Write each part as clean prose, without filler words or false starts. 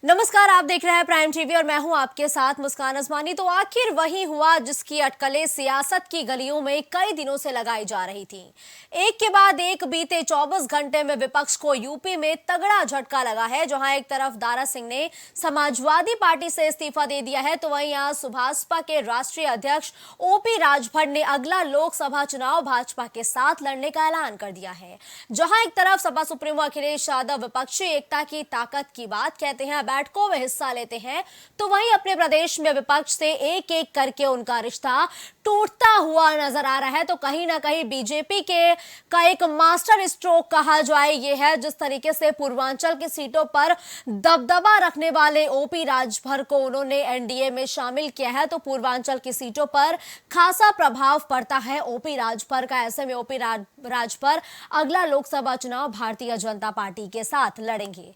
नमस्कार, आप देख रहे हैं प्राइम टीवी और मैं हूं आपके साथ मुस्कान अजमानी। तो आखिर वही हुआ जिसकी अटकलें सियासत की गलियों में कई दिनों से लगाई जा रही थी। एक के बाद एक बीते 24 घंटे में विपक्ष को यूपी में तगड़ा झटका लगा है। जहां एक तरफ दारा सिंह ने समाजवादी पार्टी से इस्तीफा दे दिया है, तो वहीं आज सुभाषपा के राष्ट्रीय अध्यक्ष ओपी राजभर ने अगला लोकसभा चुनाव भाजपा के साथ लड़ने का ऐलान कर दिया है। जहां एक तरफ सपा सुप्रीमो अखिलेश यादव विपक्षी एकता की ताकत की बात कहते हैं, बैठकों में हिस्सा लेते हैं, तो वहीं अपने प्रदेश में विपक्ष से एक एक करके उनका रिश्ता टूटता हुआ नजर आ रहा है। तो कहीं ना कहीं बीजेपी के का एक मास्टर स्ट्रोक कहा जाए ये है, जिस तरीके से पूर्वांचल की सीटों पर दबदबा रखने वाले ओपी राजभर को उन्होंने एनडीए में शामिल किया है, तो पूर्वांचल की सीटों पर खासा प्रभाव पड़ता है ओपी राजभर का। ऐसे में ओपी राजभर अगला लोकसभा चुनाव भारतीय जनता पार्टी के साथ लड़ेंगे।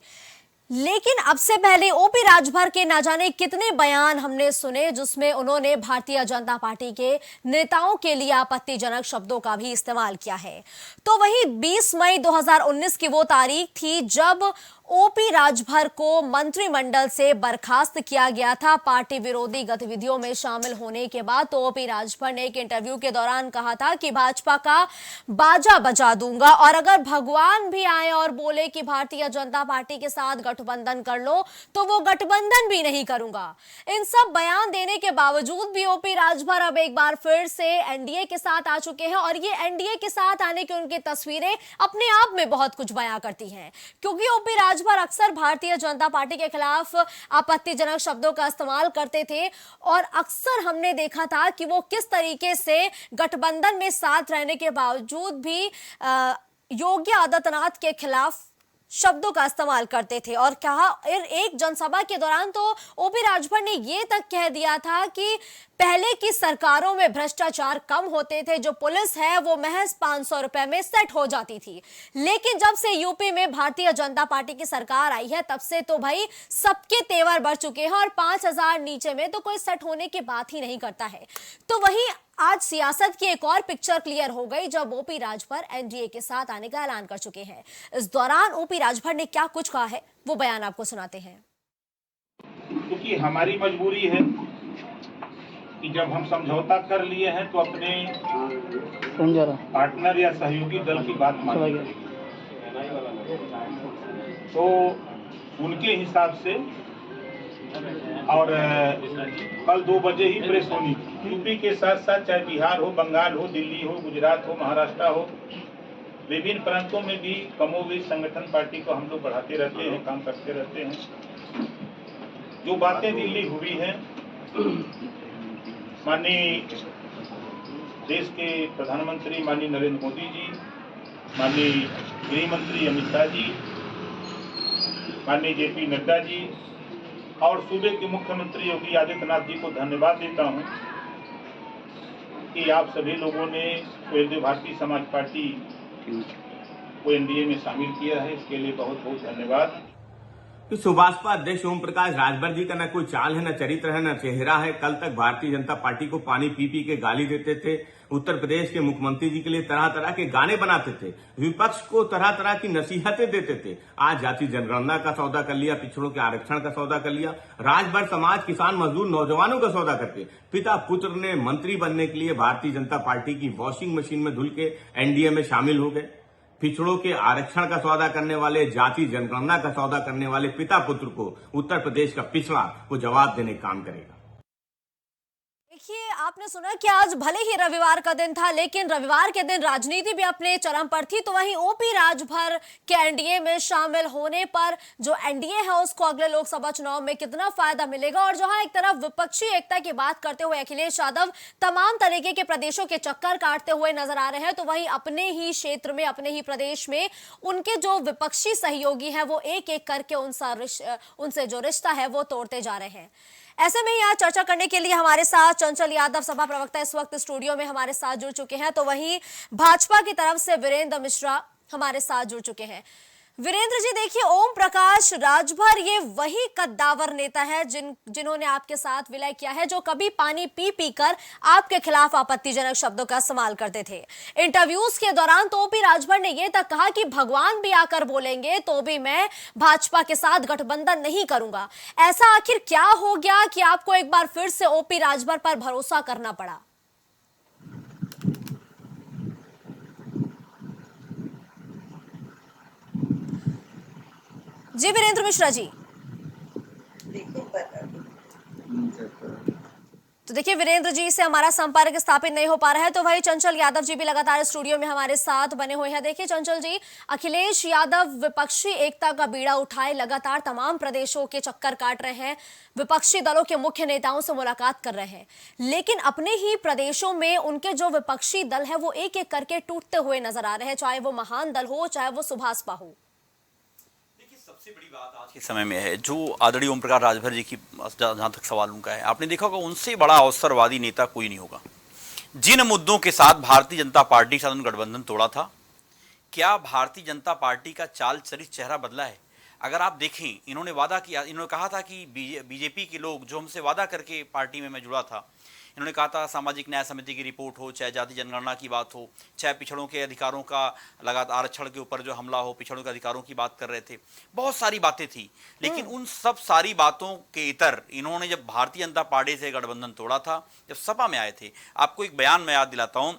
लेकिन अब से पहले ओपी राजभर के ना जाने कितने बयान हमने सुने जिसमें उन्होंने भारतीय जनता पार्टी के नेताओं के लिए आपत्तिजनक शब्दों का भी इस्तेमाल किया है। तो वही 20 मई 2019 की वो तारीख थी जब ओपी राजभर को मंत्रिमंडल से बर्खास्त किया गया था पार्टी विरोधी गतिविधियों में शामिल होने के बाद। तो ओपी राजभर ने एक इंटरव्यू के दौरान कहा था कि भाजपा का बाजा बजा दूंगा, और अगर भगवान भी आए और बोले कि भारतीय जनता पार्टी के साथ गठबंधन कर लो तो वो गठबंधन भी नहीं करूंगा। इन सब बयान देने के बावजूद भी ओपी राजभर अब एक बार फिर से एनडीए के साथ आ चुके हैं, और ये एनडीए के साथ आने की उनकी तस्वीरें अपने आप में बहुत कुछ बयां करती हैं, क्योंकि ओपी राजभर अक्सर भारतीय जनता पार्टी के खिलाफ आपत्तिजनक शब्दों का इस्तेमाल करते थे, और अक्सर हमने देखा था कि वो किस तरीके से गठबंधन में साथ रहने के बावजूद भी योगी आदित्यनाथ के खिलाफ शब्दों का इस्तेमाल करते थे। और कहा, एक जनसभा के दौरान तो ओपी राजभर ने यह तक कह दिया था कि पहले की सरकारों में भ्रष्टाचार कम होते थे, जो पुलिस है वो महज 500 रुपए में सेट हो जाती थी, लेकिन जब से यूपी में भारतीय जनता पार्टी की सरकार आई है तब से तो भाई सबके तेवर बढ़ चुके हैं, और 5000 नीचे में तो कोई सेट होने की बात ही नहीं करता है। तो वहीं आज सियासत की एक और पिक्चर क्लियर हो गई जब ओपी राजभर एनडीए के साथ आने का ऐलान कर चुके हैं। इस दौरान ओपी राजभर ने क्या कुछ कहा है वो बयान आपको सुनाते हैं। क्योंकि हमारी मजबूरी है कि जब हम समझौता कर लिए हैं तो अपने पार्टनर या सहयोगी दल की बात मानिए, तो उनके हिसाब से। और कल 2 बजे ही प्रेस होनी थी। यूपी के साथ साथ चाहे बिहार हो, बंगाल हो, दिल्ली हो, गुजरात हो, महाराष्ट्र हो, विभिन्न प्रांतों में भी कमोबेश संगठन पार्टी को हम लोग बढ़ाते रहते हैं, काम करते रहते हैं। जो बातें दिल्ली हुई हैं, माननीय देश के प्रधानमंत्री माननीय नरेंद्र मोदी जी, माननीय गृह मंत्री अमित शाह जी, माननीय जेपी नड्डा जी और सूबे के मुख्यमंत्री योगी आदित्यनाथ जी को धन्यवाद देता हूं कि आप सभी लोगों ने भारतीय समाज पार्टी को एनडीए में शामिल किया है। इसके लिए बहुत बहुत धन्यवाद। तो सुभाषपा अध्यक्ष ओम प्रकाश राजभर जी का न कोई चाल है, न चरित्र है, न चेहरा है। कल तक भारतीय जनता पार्टी को पानी पी पी के गाली देते थे, उत्तर प्रदेश के मुख्यमंत्री जी के लिए तरह तरह के गाने बनाते थे, विपक्ष को तरह तरह की नसीहतें देते थे। आज जाति जनगणना का सौदा कर लिया, पिछड़ों के आरक्षण का सौदा कर लिया। राजभर समाज, किसान, मजदूर, नौजवानों का सौदा करके पिता पुत्र ने मंत्री बनने के लिए भारतीय जनता पार्टी की वॉशिंग मशीन में धुल के एनडीए में शामिल हो गए। पिछड़ों के आरक्षण का सौदा करने वाले, जाति जनगणना का सौदा करने वाले पिता पुत्र को उत्तर प्रदेश का पिछड़ा वो जवाब देने का काम करेगा। देखिए, आपने सुना कि आज भले ही रविवार का दिन था, लेकिन रविवार के दिन राजनीति भी अपने चरम पर थी। तो वहीं ओपी राजभर के एनडीए में शामिल होने पर जो एनडीए है उसको अगले लोकसभा चुनाव में कितना फायदा मिलेगा, और जहां एक तरफ विपक्षी एकता की बात करते हुए अखिलेश यादव तमाम तरीके के प्रदेशों के चक्कर काटते हुए नजर आ रहे हैं, तो वहीं अपने ही क्षेत्र में, अपने ही प्रदेश में उनके जो विपक्षी सहयोगी हैं वो एक एक करके उनसे जो रिश्ता है वो तोड़ते जा रहे हैं। ऐसे में यहाँ चर्चा करने के लिए हमारे साथ चंचल यादव, सपा प्रवक्ता, इस वक्त स्टूडियो में हमारे साथ जुड़ चुके हैं। तो वहीं भाजपा की तरफ से वीरेंद्र मिश्रा हमारे साथ जुड़ चुके हैं। वीरेंद्र जी, देखिए, ओम प्रकाश राजभर ये वही कद्दावर नेता है जिन्होंने आपके साथ विलय किया है, जो कभी पानी पी पी कर आपके खिलाफ आपत्तिजनक शब्दों का इस्तेमाल करते थे। इंटरव्यूज के दौरान तो ओपी राजभर ने यह तक कहा कि भगवान भी आकर बोलेंगे तो भी मैं भाजपा के साथ गठबंधन नहीं करूंगा। ऐसा आखिर क्या हो गया कि आपको एक बार फिर से ओपी राजभर पर भरोसा करना पड़ा? जी वीरेंद्र मिश्रा जी। तो देखिए, वीरेंद्र जी से हमारा संपर्क स्थापित नहीं हो पा रहा है, तो वही चंचल यादव जी भी लगातार स्टूडियो में हमारे साथ बने हुए हैं। देखिए चंचल जी, अखिलेश यादव विपक्षी एकता का बीड़ा उठाए लगातार तमाम प्रदेशों के चक्कर काट रहे हैं, विपक्षी दलों के मुख्य नेताओं से मुलाकात कर रहे हैं, लेकिन अपने ही प्रदेशों में उनके जो विपक्षी दल है वो एक एक करके टूटते हुए नजर आ रहे हैं, चाहे वो महान दल हो, चाहे वो सुभाषपा हो। सबसे बड़ी बात आज के समय में है जो आदरणीय ओम प्रकाश राजभर जी की, जहां तक सवाल उनका है, आपने देखा होगा उनसे बड़ा अवसरवादी नेता कोई नहीं होगा। जिन मुद्दों के साथ भारतीय जनता पार्टी के साथ उन्होंने गठबंधन तोड़ा था, क्या भारतीय जनता पार्टी का चाल चरित चेहरा बदला है? अगर आप देखें, इन्होंने वादा किया, इन्होंने कहा था कि बीजेपी के लोग जो हमसे वादा करके पार्टी में मैं जुड़ा था, इन्होंने कहा था सामाजिक न्याय समिति की रिपोर्ट हो, चाहे जाति जनगणना की बात हो, चाहे पिछड़ों के अधिकारों का लगातार आरक्षण के ऊपर जो हमला हो, पिछड़ों के अधिकारों की बात कर रहे थे, बहुत सारी बातें थी। लेकिन उन सब सारी बातों के इतर इन्होंने जब भारतीय जनता पार्टी से गठबंधन तोड़ा था, जब सपा में आए थे, आपको एक बयान मैं याद दिलाता हूं,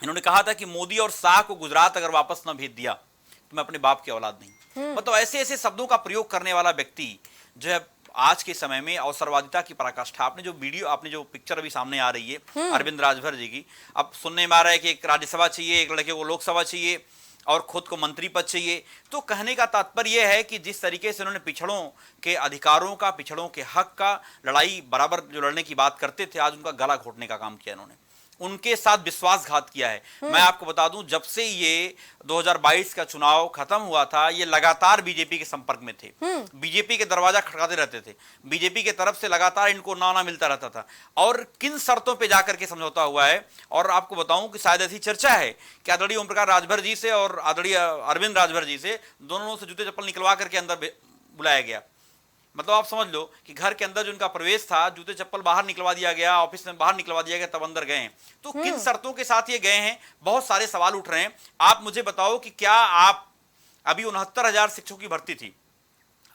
इन्होंने कहा था कि मोदी और शाह को गुजरात अगर वापस न भेज दिया तो मैं अपने बाप की औलाद नहीं। मतलब ऐसे ऐसे शब्दों का प्रयोग करने वाला व्यक्ति जो है आज के समय में अवसरवादिता की पराकाष्ठा। आपने जो वीडियो, आपने जो पिक्चर अभी सामने आ रही है अरविंद राजभर जी की, अब सुनने में आ रहा है कि एक राज्यसभा चाहिए, एक लड़के को लोकसभा चाहिए और खुद को मंत्री पद चाहिए। तो कहने का तात्पर्य यह है कि जिस तरीके से उन्होंने पिछड़ों के अधिकारों का, पिछड़ों के हक का लड़ाई बराबर जो लड़ने की बात करते थे, आज उनका गला घोटने का काम किया इन्होंने, उनके साथ विश्वासघात किया है। मैं आपको बता दूं, जब से ये 2022 का चुनाव खत्म हुआ था, ये लगातार बीजेपी के संपर्क में थे, बीजेपी के दरवाजा खटकाते रहते थे, बीजेपी के तरफ से लगातार इनको नाना मिलता रहता था। और किन शर्तों पे जाकर के समझौता हुआ है, और आपको बताऊं कि शायद ऐसी चर्चा है कि आदरणीय ओम प्रकाश राजभर जी से और आदरणीय अरविंद राजभर जी से दोनों से जूते चप्पल निकलवा करके अंदर बुलाया गया। मतलब आप समझ लो कि घर के अंदर जो उनका प्रवेश था, जूते चप्पल बाहर निकलवा दिया गया, ऑफिस में बाहर निकलवा दिया गया, तब अंदर गए हैं। तो किन शर्तों के साथ ये गए हैं, बहुत सारे सवाल उठ रहे हैं। आप मुझे बताओ कि क्या आप अभी 69,000 शिक्षकों की भर्ती थी,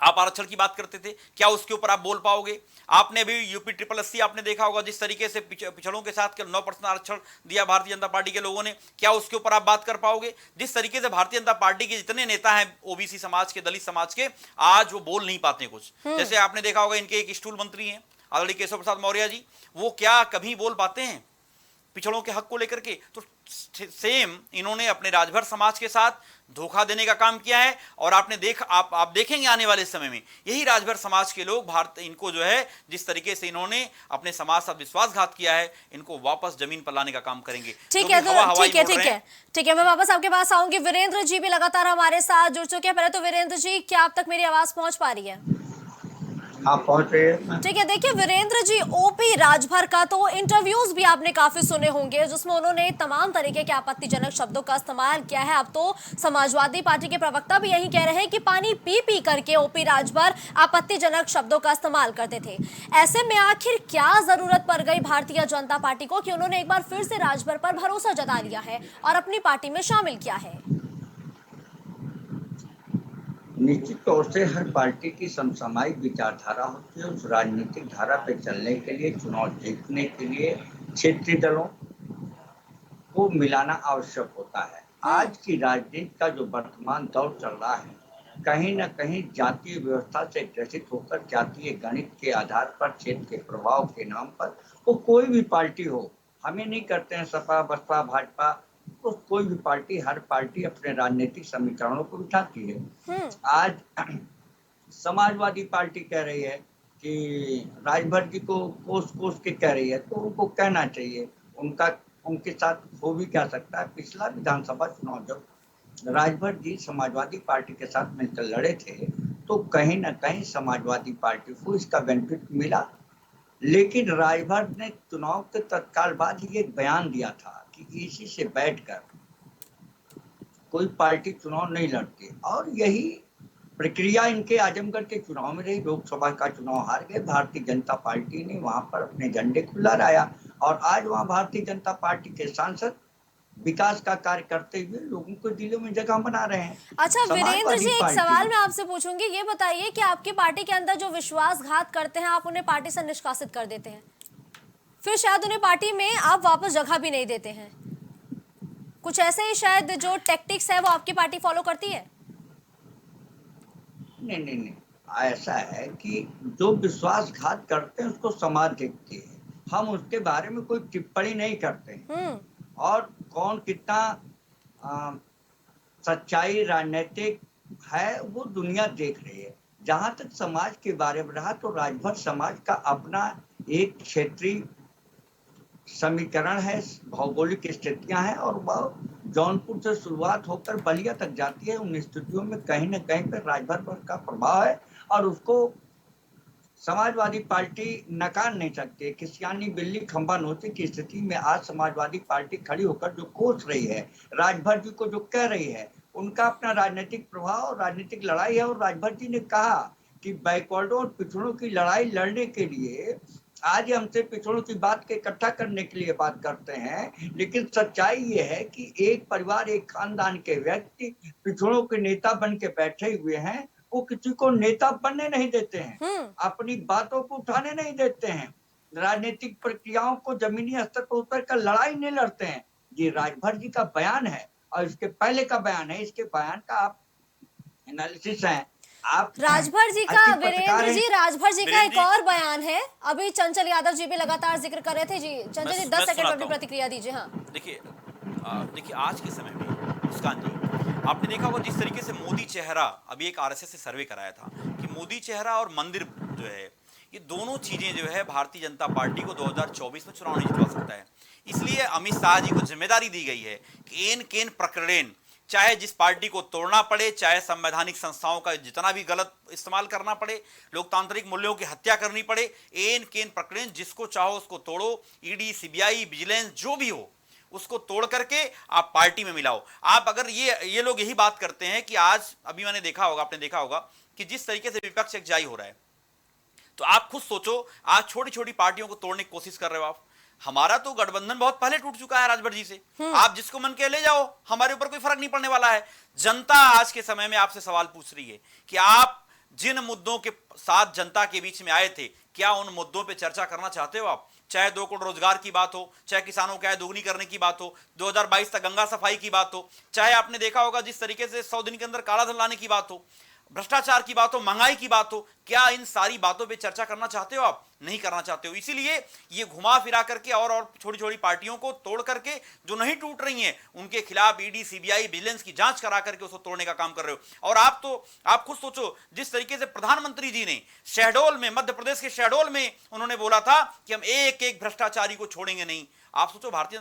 आप आरक्षण की बात करते थे, क्या उसके ऊपर आप बोल पाओगे? आपने अभी यूपी 888 आपने देखा होगा, जिस तरीके से पिछड़ों के साथ 9% आरक्षण दिया भारतीय जनता पार्टी के लोगों ने, क्या उसके ऊपर आप बात कर पाओगे? जिस तरीके से भारतीय जनता पार्टी के जितने नेता हैं ओबीसी समाज के, दलित समाज के, आज वो बोल नहीं पाते कुछ। जैसे आपने देखा होगा, इनके एक स्टूल मंत्री हैं आदरणीय केशव प्रसाद मौर्य जी, वो क्या कभी बोल पाते हैं पिछड़ों के हक को लेकर के? तो सेम इन्होंने अपने राजभर समाज के साथ धोखा देने का काम किया है। और आपने आप देखेंगे आने वाले समय में यही राजभर समाज के लोग भारत, इनको जो है जिस तरीके से इन्होंने अपने समाज साथ विश्वासघात किया है, इनको वापस जमीन पर लाने का काम करेंगे। ठीक है, ठीक है, मैं वापस आपके पास आऊंगी। वीरेंद्र जी भी लगातार हमारे साथ जुड़ चुके हैं। पहले तो वीरेंद्र जी, क्या आप तक मेरी आवाज पहुंच पा रही है? आप पहुंच रहे हैं। ठीक है, देखिए वीरेंद्र जी, ओपी राजभर का तो इंटरव्यूज भी आपने काफी सुने होंगे, जिसमें उन्होंने तमाम तरीके के आपत्तिजनक शब्दों का इस्तेमाल किया है। अब तो समाजवादी पार्टी के प्रवक्ता भी यही कह रहे हैं कि पानी पी पी करके ओपी राजभर आपत्तिजनक शब्दों का इस्तेमाल करते थे। ऐसे में आखिर क्या जरूरत पड़ गई भारतीय जनता पार्टी को कि उन्होंने एक बार फिर से राजभर पर भरोसा जता लिया है और अपनी पार्टी में शामिल किया है? निश्चित तौर से हर पार्टी की समसामयिक विचारधारा होती है। उस राजनीतिक धारा पे चलने के लिए, चुनाव जीतने के लिए क्षेत्रीय दलों को मिलाना आवश्यक होता है। आज की राजनीति का जो वर्तमान दौर चल रहा है, कहीं न कहीं जातीय व्यवस्था से ग्रसित होकर जातीय गणित के आधार पर, क्षेत्र के प्रभाव के नाम पर, वो कोई भी पार्टी हो, हमें नहीं करते हैं सपा, बसपा, भाजपा, तो कोई भी पार्टी, हर पार्टी अपने राजनीतिक समीकरणों को उठाती है। आज समाजवादी पार्टी कह रही है कि राजभर जी को कोस के कह रही है, तो उनको कहना चाहिए। उनके साथ हो भी क्या सकता है। पिछला विधानसभा चुनाव जब राजभर जी समाजवादी पार्टी के साथ मिलकर लड़े थे, तो कहीं ना कहीं समाजवादी पार्टी को इसका बेनिफिट मिला। लेकिन राजभर ने चुनाव के तत्काल बाद ही एक बयान दिया था कि इसी से बैठकर कोई पार्टी चुनाव नहीं लड़ती, और यही प्रक्रिया इनके आजमगढ़ के चुनाव में रही। लोकसभा का चुनाव हार गए, भारतीय जनता पार्टी ने वहां पर अपने झंडे को लहराया, और आज वहां भारतीय जनता पार्टी के सांसद विकास का कार्य करते हुए लोगों को दिलों में जगह बना रहे हैं। अच्छा वीरेंद्र जी, एक पार्टी- सवाल मैं आपसे पूछूंगी, ये बताइए कि आपकी पार्टी के अंदर जो विश्वासघात करते हैं आप उन्हें पार्टी से निष्कासित कर देते हैं, फिर शायद उन्हें पार्टी में आप वापस जगह भी नहीं देते हैं। कुछ ऐसे ही शायद जो टैक्टिक्स है वो आपकी पार्टी फॉलो करती है? नहीं, ऐसा है कि जो विश्वासघात करते हैं उसको समाज देखती है, हम उसके बारे में कोई टिप्पणी नहीं करते हैं। और कौन कितना सच्चाई राजनीतिक है वो दुनिया देख रही है। जहां तक समाज के बारे में रहा तो राजभर समाज का अपना एक क्षेत्रीय समीकरण है, भौगोलिक स्थितियां हैं, और वह जौनपुर से शुरुआत होकर बलिया तक जाती है। उन स्थितियों में कहीं न कहीं पर राजभर का प्रभाव है, और उसको समाजवादी पार्टी नकार नहीं सकती। किसियानी बिल्ली खंबा नोचे की स्थिति में आज समाजवादी पार्टी खड़ी होकर जो कोस रही है, राजभर जी को जो कह रही है, उनका अपना राजनीतिक प्रभाव और राजनीतिक लड़ाई है। और राजभर जी ने कहा कि बैकवर्डों और पिछड़ों की लड़ाई लड़ने के लिए आज हमसे पिछड़ों की बात के इकट्ठा करने के लिए बात करते हैं, लेकिन सच्चाई ये है कि एक परिवार, एक खानदान के व्यक्ति पिछड़ों के नेता बन के बैठे हुए हैं। वो किसी को नेता बनने नहीं देते हैं, अपनी बातों को उठाने नहीं देते हैं, राजनीतिक प्रक्रियाओं को जमीनी स्तर पर उतर कर लड़ाई नहीं लड़ते हैं। ये राजभर जी का बयान है और इसके पहले का बयान है। इसके बयान का आप एनालिसिस है, आप राजभर जी का, वीरेंद्र जी राजभर जी का एक और बयान है, अभी चंचल यादव जी भी लगातार जिक्र कर रहे थे। जी चंचल जी 10 सेकंड में अपनी प्रतिक्रिया दीजिए। हाँ देखिए आज के समय में मुस्कान जी, आपने देखा होगा जिस तरीके से मोदी चेहरा, अभी एक आरएसएस से सर्वे कराया था कि मोदी चेहरा और मंदिर जो है, ये दोनों चीजें जो है भारतीय जनता पार्टी को 2024 में चुनाव नहीं जितवा सकता है। इसलिए अमित शाह जी को जिम्मेदारी दी गई है कि एन केन प्रकरण, चाहे जिस पार्टी को तोड़ना पड़े, चाहे संवैधानिक संस्थाओं का जितना भी गलत इस्तेमाल करना पड़े, लोकतांत्रिक मूल्यों की हत्या करनी पड़े, एन केन प्रकरण जिसको चाहो उसको तोड़ो, ईडी, सीबीआई, विजिलेंस जो भी हो उसको तोड़ करके आप पार्टी में मिलाओ। आप अगर ये लोग यही बात करते हैं कि आज, अभी मैंने देखा होगा, आपने देखा होगा कि जिस तरीके से विपक्ष एकजाई हो रहा है, तो आप खुद सोचो, आज छोटी छोटी पार्टियों को तोड़ने की कोशिश कर रहे हो आप। हमारा तो गठबंधन बहुत पहले टूट चुका है राजभर जी से, आप जिसको मन के ले जाओ, हमारे ऊपर कोई फर्क नहीं पड़ने वाला है। जनता आज के समय में आपसे सवाल पूछ रही है कि आप जिन मुद्दों के साथ जनता के बीच में आए थे, क्या उन मुद्दों पे चर्चा करना चाहते हो आप? चाहे 2 करोड़ रोजगार की बात हो, चाहे किसानों की आय दोगुनी करने की बात हो, 2022 तक गंगा सफाई की बात हो, चाहे आपने देखा होगा जिस तरीके से 100 दिन के अंदर काला धन लाने की बात हो, भ्रष्टाचार की बात हो, महंगाई की बात हो, क्या इन सारी बातों पे चर्चा करना चाहते हो आप? नहीं करना चाहते हो। इसीलिए ये घुमा फिरा करके और छोटी छोटी पार्टियों को तोड़ करके, जो नहीं टूट रही हैं उनके खिलाफ ईडी, सीबीआई, विजिलेंस की जांच करा करके उसको तोड़ने का काम कर रहे हो। और आप खुद सोचो, जिस तरीके से प्रधानमंत्री जी ने शहडोल में, मध्य प्रदेश के शहडोल में उन्होंने बोला था कि हम एक एक भ्रष्टाचारी को छोड़ेंगे नहीं। आप सोचो, भारतीय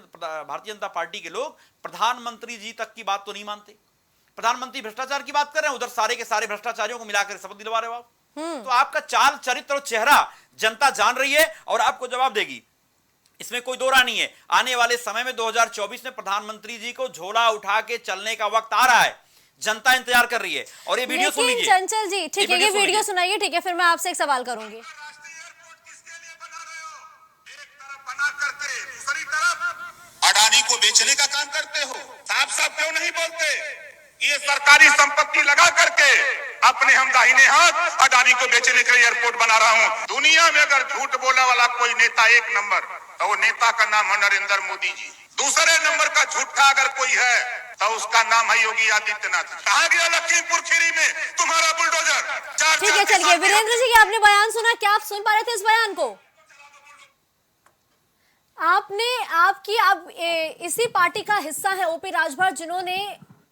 जनता पार्टी के लोग प्रधानमंत्री जी तक की बात तो नहीं मानते। प्रधानमंत्री भ्रष्टाचार की बात कर रहे हैं, उधर सारे के सारे भ्रष्टाचारियों को मिलाकर शपथ दिलवा रहे हो आप। तो आपका चाल, चरित्र और चेहरा जनता जान रही है और आपको जवाब देगी, इसमें कोई दो राय नहीं है। आने वाले समय में 2024 में प्रधानमंत्री जी को झोला उठा के चलने का वक्त आ रहा है, जनता इंतजार कर रही है। और ये वीडियो सुन लीजिए चंचल जी, ठीक है, ये वीडियो सुनाइए, ठीक है, फिर मैं आपसे एक सवाल करूंगी। अडानी को बेचने का काम करते हो, साफ साफ क्यों नहीं बोलते? ये सरकारी संपत्ति लगा करके अपने हम दाहिने हाथ अडानी को बेचने के लिए एयरपोर्ट बना रहा हूं। दुनिया में अगर झूठ बोलने वाला कोई नेता एक नंबर, तो वो नेता का नाम है नरेंद्र मोदी जी। दूसरे नंबर का झूठा अगर कोई है तो उसका नाम है योगी आदित्यनाथ। कहा गया लखीमपुर खीरी में तुम्हारा बुलडोजर। ठीक है, चलिए वीरेंद्र जी, आपने बयान सुना, क्या आप सुन पा रहे थे इस बयान को? आप इसी पार्टी का हिस्सा है ओपी राजभर, जिन्होंने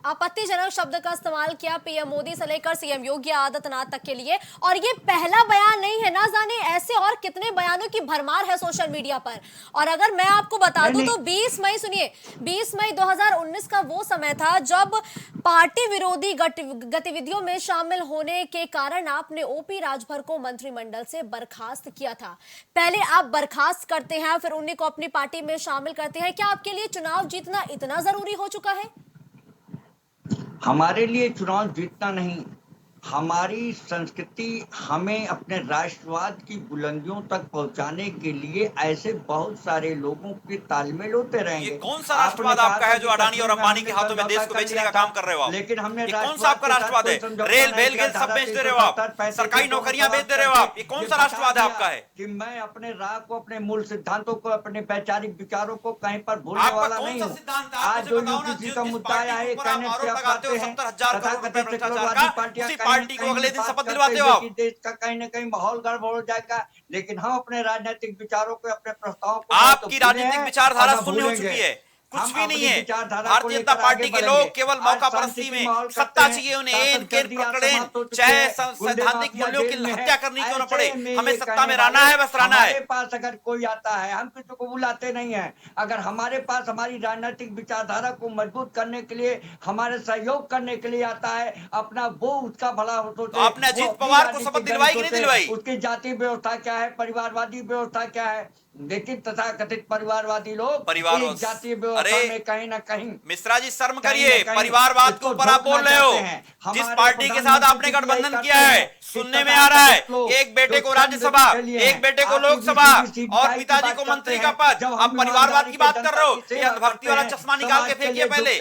आपत्तिजनक शब्द का इस्तेमाल किया पीएम मोदी से लेकर सीएम योगी आदित्यनाथ तक के लिए। और ये पहला बयान नहीं है, ना जाने ऐसे और कितने बयानों की भरमार है सोशल मीडिया पर। और अगर मैं आपको बता दूं तो 20 मई 2019 का वो समय था जब पार्टी विरोधी गतिविधियों में शामिल होने के कारण आपने ओपी राजभर को मंत्रिमंडल से बर्खास्त किया था। पहले आप बर्खास्त करते हैं, फिर उन्हीं को अपनी पार्टी में शामिल करते हैं। क्या आपके लिए चुनाव जीतना इतना जरूरी हो चुका है? हमारे लिए चुनाव जीतना नहीं, हमारी संस्कृति हमें अपने राष्ट्रवाद की बुलंदियों तक पहुंचाने के लिए ऐसे बहुत सारे लोगों के तालमेल होते ये रहेंगे। कौन सा राष्ट्रवाद आपका है जो अडानी और अंबानी के हाथों में देश को बेचने का काम कर रहे हो आप? लेकिन हमने ये कौन सा आपका राष्ट्रवाद है? रेल भेल गेल सब बेच दे रहे हो आप, सरकारी नौकरियां बेच दे रहे हो आप, ये कौन सा राष्ट्रवाद है आपका? है कि मैं अपने राह को, अपने मूल सिद्धांतों को, अपने वैचारिक विचारों को कहीं पर भूलने वाला नहीं हूँ। आज जो यूपीसी का मुद्दा आया है, कहने से आप आते हैं पार्टी को अगले दिन शपथ दिलवाते हो आप। देश का कहीं न कहीं माहौल गड़बड़ हो जाएगा, लेकिन हम अपने राजनीतिक विचारों को, अपने प्रस्तावों को, आपकी राजनीतिक विचारधारा शून्य हो चुकी है, कुछ भी नहीं है। भारतीय जनता पार्टी के लोग केवल मौका परस्ती में सत्ता चाहिए उन्हें, इनके पकड़े चाहे सैद्धांतिक मूल्यों की हत्या करनी क्यों न पड़े, हमें सत्ता में रहना है, बस रहना है। हमारे पास अगर कोई आता है, हम किसी को बुलाते नहीं है। अगर हमारे पास हमारी राजनीतिक विचारधारा को मजबूत करने के लिए, हमारे सहयोग करने के लिए आता है, अपना वो उसका भला हो तो आपने अजीत पवार को शपथ दिलवाई कि नहीं दिलवाई? उसकी जाति व्यवस्था क्या है, परिवारवादी व्यवस्था क्या है, लेकिन तथाकथित परिवारवादी लोग परिवारवाद जातीय व्यवस्था में कहीं ना कहीं। मिश्रा जी शर्म करिए, परिवारवाद के ऊपर आप बोल रहे हो। जिस पार्टी के साथ आपने गठबंधन किया है, सुनने में आ रहा है एक बेटे को राज्यसभा, एक बेटे को लोकसभा और पिताजी को मंत्री का पद, आप परिवारवाद की बात कर रहे हो? ये अंधभक्ति वाला चश्मा निकाल के फेंकिए पहले।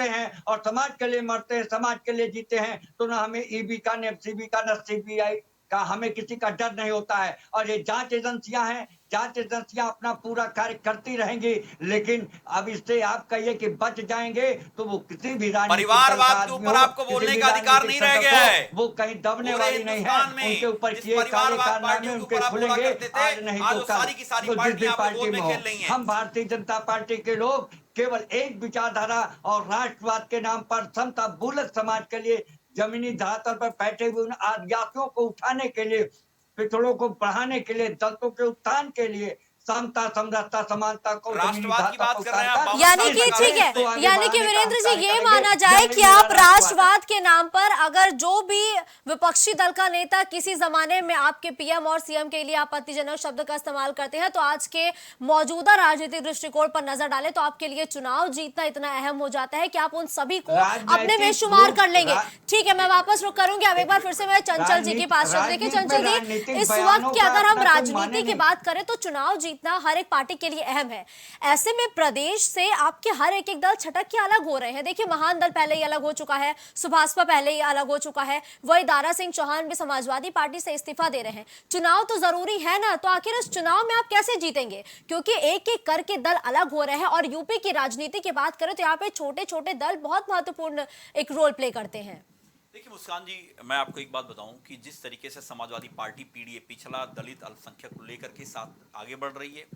और समाज के लिए मरते हैं, समाज के लिए जीते हैं, तो ना हमें ईबी का, न एफसीबी का, न सीबीआई का, हमें किसी का डर नहीं होता है। और ये जांच एजेंसियां हैं, जांच एजेंसियां अपना पूरा कार्य करती रहेंगी, लेकिन अब इससे आप कहिए कि बच जाएंगे तो वो किसी भी परिवारवाद के ऊपर आपको बोलने का अधिकार नहीं रह गया है। वो कहीं दबने वाली नहीं है, उनके ऊपर किए काले कारनामे उनके खुलेंगे, आज नहीं तो कल, जिस भी पार्टी में हो। हम भारतीय जनता पार्टी के लोग केवल एक विचारधारा और राष्ट्रवाद के नाम पर समता बुलक समाज के लिए, जमीनी धरातल पर बैठे हुए उन आदिवासियों को उठाने के लिए, पिछड़ों को बढ़ाने के लिए, दलितों के उत्थान के लिए, समता, समरसता, समानता को, राष्ट्रवाद की बात कर रहे हैं आप। यानी कि ठीक है, यानी कि वीरेंद्र जी ये माना जाए कि आप राष्ट्रवाद के नाम पर अगर जो भी विपक्षी दल का नेता किसी जमाने में आपके पीएम और सीएम के लिए आपत्तिजनक शब्द का इस्तेमाल करते हैं, तो आज के मौजूदा राजनीतिक दृष्टिकोण पर नजर डालें तो आपके लिए चुनाव जीतना इतना अहम हो जाता है कि आप उन सभी को अपने में शुमार कर लेंगे। ठीक है, मैं वापस रुक करूंगी। अब एक बार फिर से मैं चंचल जी के पास चल, देखिए चंचल जी, इस वक्त की अगर हम राजनीति की बात करें तो चुनाव जीतना हर एक पार्टी के लिए अहम है। ऐसे में प्रदेश से आपके हर एक दल छटक के अलग हो रहे हैं। देखिए महान दल पहले ही अलग हो चुका है, सुभाषपा पहले ही अलग हो चुका है, वही दारा सिंह चौहान भी समाजवादी पार्टी से इस्तीफा दे रहे हैं। चुनाव तो जरूरी है ना, तो आखिर इस चुनाव में आप कैसे जीतेंगे? क्योंकि एक एक करके दल अलग हो रहे हैं और यूपी की राजनीति की बात करें तो यहाँ पे छोटे छोटे दल बहुत महत्वपूर्ण एक रोल प्ले करते हैं। देखिए मुस्कान जी, मैं आपको एक बात बताऊं कि जिस तरीके से समाजवादी पार्टी पीडीए पिछड़ा दलित अल्पसंख्यक को लेकर के साथ आगे बढ़ रही है,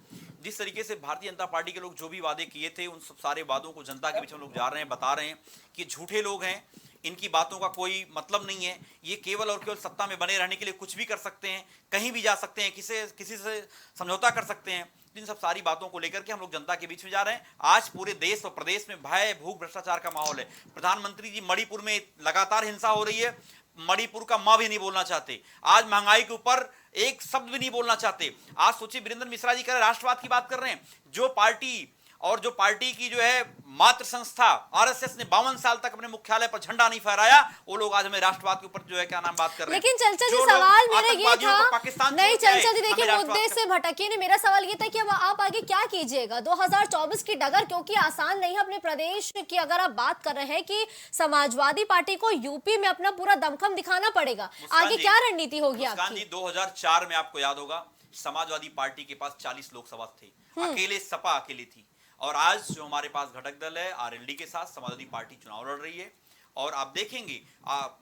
जिस तरीके से भारतीय जनता पार्टी के लोग जो भी वादे किए थे उन सब सारे वादों को जनता के बीच में लोग जा रहे हैं, बता रहे हैं कि झूठे लोग हैं, इनकी बातों का कोई मतलब नहीं है, ये केवल और केवल सत्ता में बने रहने के लिए कुछ भी कर सकते हैं, कहीं भी जा सकते हैं, किसी से समझौता कर सकते हैं। इन सब सारी बातों को लेकर के हम लोग जनता के बीच में जा रहे हैं। आज पूरे देश और प्रदेश में भय, भूख, भ्रष्टाचार का माहौल है। प्रधानमंत्री जी मणिपुर में लगातार हिंसा हो रही है, मणिपुर का मां भी नहीं बोलना चाहते। आज महंगाई के ऊपर एक शब्द भी नहीं बोलना चाहते। आज सोचिए वीरेंद्र मिश्रा जी कह रहे राष्ट्रवाद की बात कर रहे हैं, जो पार्टी और जो पार्टी की जो है मातृ संस्था आरएसएस ने 52 साल तक अपने मुख्यालय पर झंडा नहीं फहराया, वो लोग आज हमें राष्ट्रवाद के ऊपर जो है क्या नाम बात कर रहे हैं। लेकिन चंचल जी सवाल मेरा ये था, नहीं चंचल जी देखिए मुद्दे से भटकिए नहीं, मेरा सवाल ये था कि अब आप आगे क्या कीजिएगा 2024 की डगर, क्योंकि आसान नहीं है अपने प्रदेश की। अगर आप बात कर रहे हैं कि समाजवादी पार्टी को यूपी में अपना पूरा दमखम दिखाना पड़ेगा, आगे क्या रणनीति होगी आपकी? 2004 में आपको याद होगा समाजवादी पार्टी के पास 40 लोकसभा थे, अकेले सपा अकेली थी, और आज जो हमारे पास घटक दल है आरएलडी के साथ समाजवादी पार्टी चुनाव लड़ रही है। और आप देखेंगे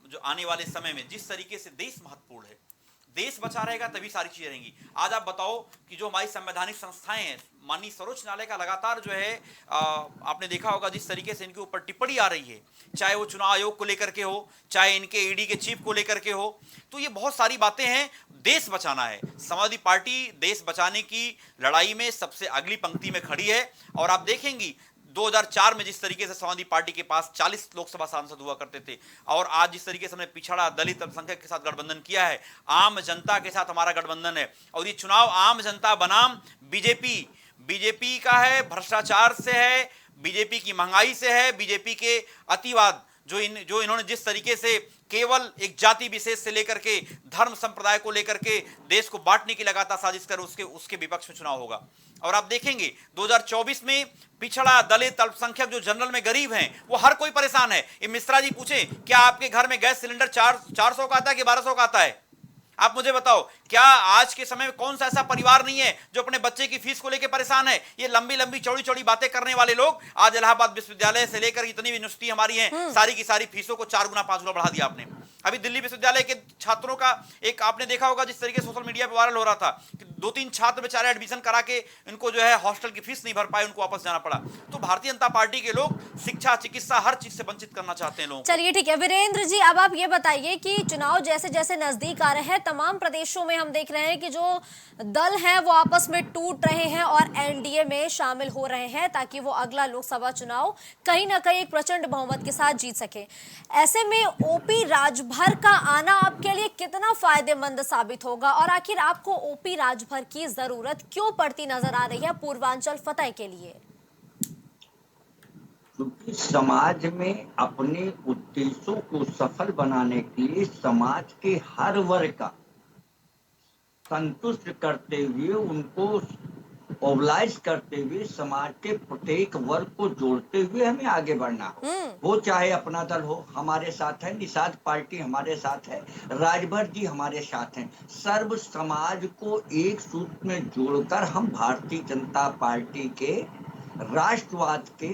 जो आने वाले समय में जिस तरीके से देश महत्वपूर्ण है, देश बचा रहेगा तभी सारी चीजें रहेंगी। आज आप बताओ कि जो हमारी संवैधानिक संस्थाएं हैं, माननीय सर्वोच्च न्यायालय का लगातार जो है आपने देखा होगा जिस तरीके से इनके ऊपर टिप्पणी आ रही है, चाहे वो चुनाव आयोग को लेकर के हो, चाहे इनके ईडी के चीफ को लेकर के हो, तो ये बहुत सारी बातें हैं। देश बचाना है, समाजवादी पार्टी देश बचाने की लड़ाई में सबसे अगली पंक्ति में खड़ी है। और आप देखेंगी 2004 में जिस तरीके से समाजवादी पार्टी के पास 40 लोकसभा सांसद हुआ करते थे, और आज जिस तरीके से हमने पिछड़ा दलित अल्पसंख्यक के साथ गठबंधन किया है, आम जनता के साथ हमारा गठबंधन है। और ये चुनाव आम जनता बनाम बीजेपी का है, भ्रष्टाचार से है, बीजेपी की महंगाई से है, बीजेपी के अतिवाद जो इन्होंने जिस तरीके से केवल एक जाति विशेष से लेकर के धर्म संप्रदाय को लेकर के देश को बांटने की लगातार साजिश कर उसके विपक्ष में चुनाव होगा। और आप देखेंगे 2024 में पिछड़ा, दलित, अल्पसंख्यक, जो जनरल में गरीब हैं, वो हर कोई परेशान है। ये मिश्रा जी पूछे, क्या आपके घर में गैस सिलेंडर 400 का आता है कि 1200 का आता है? आप मुझे बताओ, क्या आज के समय में कौन सा ऐसा परिवार नहीं है जो अपने बच्चे की फीस को लेकर परेशान है? ये लंबी लंबी चौड़ी चौड़ी बातें करने वाले लोग आज इलाहाबाद विश्वविद्यालय से लेकर जितनी यूनिवर्सिटी हमारी हैं, सारी की सारी फीसों को 4 गुना 5 गुना बढ़ा दिया आपने। अभी दिल्ली विश्वविद्यालय के छात्रों का एक आपने देखा होगा जिस तरीके सोशल मीडिया पर वायरल हो रहा था कि 2-3 छात्र बेचारे एडमिशन करा के इनको जो है हॉस्टल की फीस नहीं भर पाए, उनको वापस जाना पड़ा। तो भारतीय जनता पार्टी के लोग शिक्षा, चिकित्सा, हर चीज से वंचित करना चाहते हैं लोगों। चलिए ठीक है वीरेंद्र जी, अब आप ये बताइए कि चुनाव जैसे जैसे नजदीक आ रहे हैं, तमाम प्रदेशों में हम देख रहे हैं कि जो दल हैं वो आपस में टूट रहे हैं और एनडीए में शामिल हो रहे हैं ताकि वो अगला लोकसभा चुनाव कहीं ना कहीं एक प्रचंड बहुमत के साथ जीत सके। ऐसे में ओपी राजभर का आना आपके लिए कितना फायदेमंद साबित होगा और आखिर आपको ओपी राजभर की जरूरत क्यों पड़ती नजर आ रही है पूर्वांचल फतह के लिए? क्योंकि समाज में अपने उद्देश्यों को सफल बनाने के लिए समाज के हर वर्ग का संतुष्ट करते हुए, उनको मोबिलाइज करते हुए, समाज के प्रत्येक वर्ग को जोड़ते हुए हमें आगे बढ़ना हो। वो चाहे अपना दल हो, हमारे साथ है, निषाद पार्टी हमारे साथ है, राजभर जी हमारे साथ हैं। सर्व समाज को एक सूत्र में जोड़कर हम भारतीय जनता पार्टी के राष्ट्रवाद के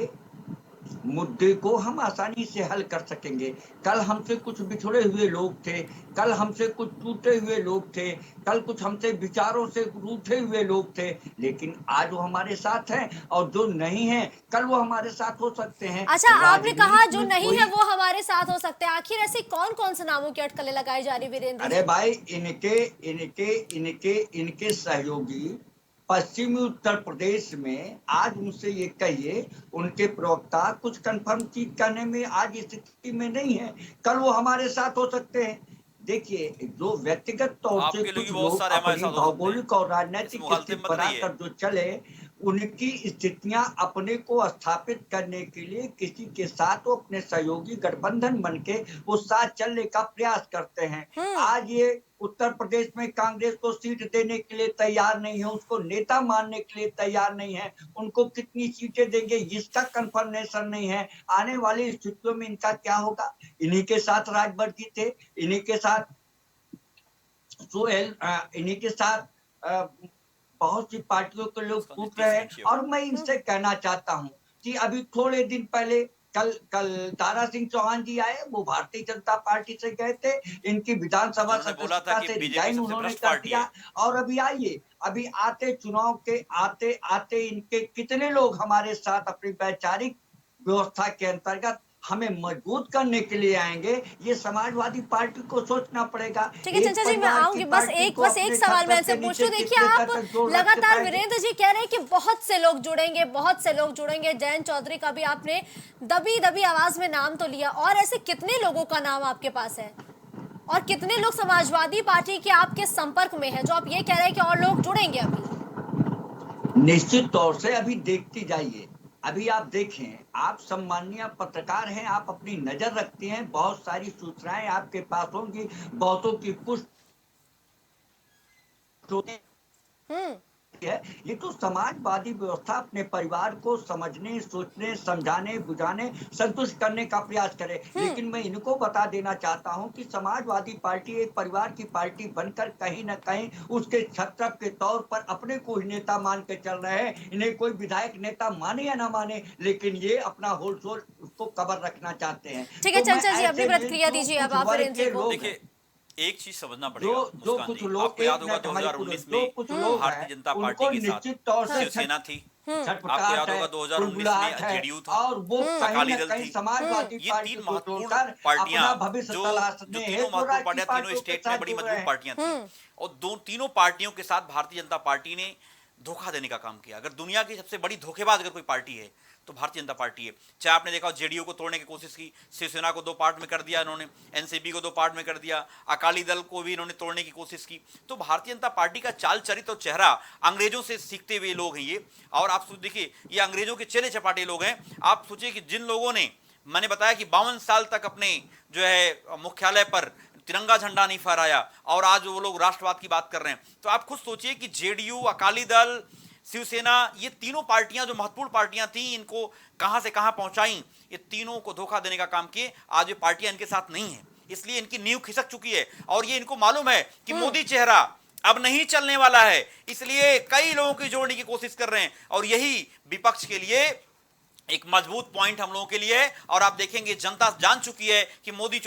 मुद्दे को हम आसानी से हल कर सकेंगे। कल हमसे कुछ बिछड़े हुए लोग थे, कल हमसे कुछ टूटे हुए लोग थे, कल कुछ हमसे विचारों से रूठे हुए लोग थे, लेकिन आज वो हमारे साथ हैं और जो नहीं है कल वो हमारे साथ हो सकते हैं। अच्छा, आपने कहा जो नहीं है वो हमारे साथ हो सकते हैं, आखिर ऐसे कौन कौन से नामों की अटकलें लगाई जा रही वीरेंद्र? अरे भाई, इनके सहयोगी पश्चिमी उत्तर प्रदेश में, आज उनसे ये कहिए, उनके प्रवक्ता कुछ कंफर्म चीज करने में आज स्थिति में नहीं है, कल वो हमारे साथ हो सकते हैं। देखिए, जो व्यक्तिगत तौर से कुछ लोग अपनी भौगोलिक और राजनीतिक स्थिति बनाकर जो चले, उनकी स्थितियां अपने को स्थापित करने के लिए किसी के साथ वो अपने सहयोगी गठबंधन बन के वो साथ चलने का प्रयास करते हैं। आज ये उत्तर प्रदेश में कांग्रेस को सीट देने के लिए तैयार नहीं है, उसको नेता मानने के लिए तैयार नहीं है, उनको कितनी सीटें देंगे इसका कंफर्मेशन नहीं है। आने वाली स्थितियों में इनका क्या होगा? इन्हीं के साथ राजभर जी थे, इन्हीं के साथ सोहेल, इन्हीं के साथ बहुत सी पार्टियों के लोग टूट रहे हैं। और मैं इनसे कहना चाहता हूं कि अभी थोड़े दिन पहले कल दारा सिंह चौहान जी आए, वो भारतीय जनता पार्टी से गए थे, इनकी विधानसभा सदस्यता से रिजाइन उन्होंने कर दिया। और अभी आइए, अभी आते चुनाव के आते आते इनके कितने लोग हमारे साथ अपनी वैचारिक व्यवस्था के अंतर्गत हमें मजबूत करने के लिए आएंगे। ये समाजवादी पार्टी को सोचना पड़ेगा। ठीक है चंचल जी, मैं आऊंगी, बस एक सवाल मैं इनसे पूछ लूं। देखिए, आप लगातार वीरेंद्र जी कह रहे हैं कि बहुत से लोग जुड़ेंगे। जयंत चौधरी का भी आपने दबी आवाज में नाम तो लिया, और ऐसे कितने लोगों का नाम आपके पास है और कितने लोग समाजवादी पार्टी के आपके संपर्क में है जो आप ये कह रहे हैं कि और लोग जुड़ेंगे? अभी निश्चित तौर से अभी देखती जाइए। अभी आप देखें, आप सम्मानीय पत्रकार हैं, आप अपनी नजर रखते हैं, बहुत सारी सूचनाएं आपके पास होंगी, बहुतों की पुष्टि है। ये तो समाजवादी व्यवस्था अपने परिवार को समझने, सोचने, समझाने, बुझाने, संतुष्ट करने का प्रयास करे। लेकिन मैं इनको बता देना चाहता हूं कि समाजवादी पार्टी एक परिवार की पार्टी बनकर कहीं न कहीं उसके छत्र के तौर पर अपने को ही नेता मान के चल रहे हैं। इन्हें कोई विधायक नेता माने या ना माने, लेकिन ये अपना होलसोल उसको कवर रखना चाहते हैं। ठीक है चंचल जी, अपनी प्रतिक्रिया दीजिए अब आप वीरेंद्र को। देखिए, एक चीज समझना पड़ेगा मुस्कान जी, आपको याद होगा 2019 में भारतीय जनता पार्टी के साथ शिवसेना थी, आपको याद होगा 2019 में जेडीयू था, अकाली दल थी। ये 3 महत्वपूर्ण पार्टियां जो तीनों महत्वपूर्ण पार्टियां तीनों स्टेट में बड़ी मजबूत पार्टियां थी, और तीनों पार्टियों के साथ भारतीय जनता पार्टी ने धोखा देने का काम किया। अगर दुनिया की सबसे बड़ी धोखेबाज अगर कोई पार्टी है तो भारतीय जनता पार्टी है। चाहे आपने देखा जेडीयू को तोड़ने की कोशिश की, शिवसेना को 2 पार्ट में कर दिया इन्होंने, एनसीपी को 2 पार्ट में कर दिया, अकाली दल को भी इन्होंने तोड़ने की कोशिश की। तो भारतीय जनता पार्टी का चाल चरित्र और चेहरा अंग्रेजों से सीखते हुए लोग हैं ये। और आप देखिए, ये अंग्रेजों के चेले चपाटे लोग हैं। आप सोचिए कि जिन लोगों ने मैंने बताया कि 52 साल तक अपने जो है मुख्यालय पर तिरंगा झंडा नहीं फहराया और आज वो लोग राष्ट्रवाद की बात कर रहे हैं। तो आप खुद सोचिए कि जेडीयू, अकाली दल, शिवसेना, ये तीनों पार्टियां जो महत्वपूर्ण पार्टियां थी, इनको कहां से कहां पहुंचाई, ये तीनों को धोखा देने का काम किए। आज ये पार्टियां इनके साथ नहीं है, इसलिए इनकी नींव खिसक चुकी है और ये इनको मालूम है कि मोदी चेहरा अब नहीं चलने वाला है, इसलिए कई लोगों की जोड़ने की कोशिश कर रहे हैं और यही विपक्ष के लिए एक मजबूत पॉइंट हम लोगों के लिए है। और आप देखेंगे जनता जान चुकी है कि मोदी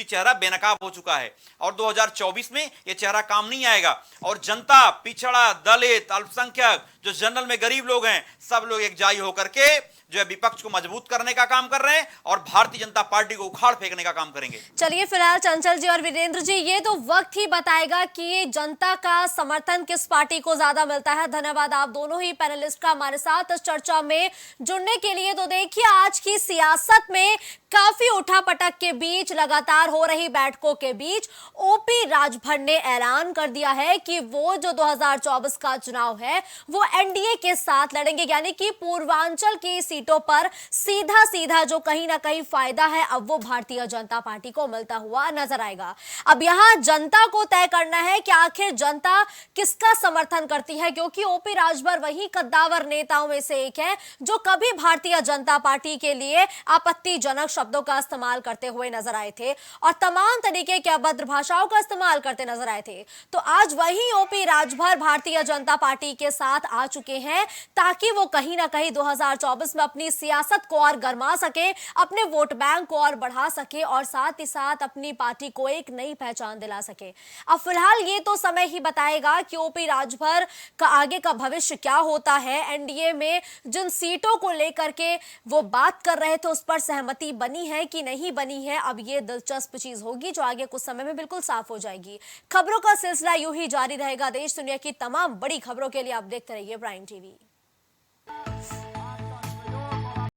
चेहरा बेनकाब हो चुका है और 2024 में यह चेहरा काम नहीं आएगा। और जनता, पिछड़ा, दलित, अल्पसंख्यक, जो जनरल में गरीब लोग हैं, सब लोग एकजाई होकर के जो है विपक्ष को मजबूत करने का काम कर रहे हैं और भारतीय जनता पार्टी को उखाड़ फेंकने का काम करेंगे। चलिए फिलहाल चंचल जी और वीरेंद्र जी, ये तो वक्त ही बताएगा कि जनता का समर्थन किस पार्टी को ज्यादा मिलता है। धन्यवाद आप दोनों ही पैनलिस्ट का हमारे साथ इस चर्चा में जुड़ने के लिए। तो देखिए, आज की सियासत में काफी उठापटक के बीच, लगातार हो रही बैठकों के बीच ओपी राजभर ने ऐलान कर दिया है कि वो जो 2024 का चुनाव है वो एनडीए के साथ लड़ेंगे, यानी कि पूर्वांचल की सीटों पर सीधा सीधा जो कहीं ना कहीं फायदा है अब वो भारतीय जनता पार्टी को मिलता हुआ नजर आएगा। अब यहां जनता को तय करना है कि आखिर जनता किसका समर्थन करती है, क्योंकि ओपी राजभर वही कद्दावर नेताओं में से एक है जो कभी भारतीय जनता पार्टी के लिए आपत्तिजनक शब्दों का इस्तेमाल करते हुए नजर आए थे और तमाम तरीके के अभद्र भाषाओं का इस्तेमाल करते नजर आए थे। तो आज वही ओपी राजभर भारतीय जनता पार्टी के साथ आ चुके हैं ताकि वो कहीं ना कहीं 2024 में अपनी सियासत को और गरमा सके, अपने वोट बैंक को और बढ़ा सके और साथ ही साथ अपनी पार्टी को एक नई पहचान दिला सके। अब फिलहाल ये तो समय ही बताएगा कि ओपी राजभर का आगे का भविष्य क्या होता है। एनडीए में जिन सीटों को लेकर के वो बात कर रहे थे उस पर सहमति बनी है कि नहीं बनी है, अब ये दिलचस्प चीज होगी जो आगे कुछ समय में बिल्कुल साफ हो जाएगी। खबरों का सिलसिला यूं ही जारी रहेगा। देश दुनिया की तमाम बड़ी खबरों के लिए आप देखते रहिए प्राइम टीवी।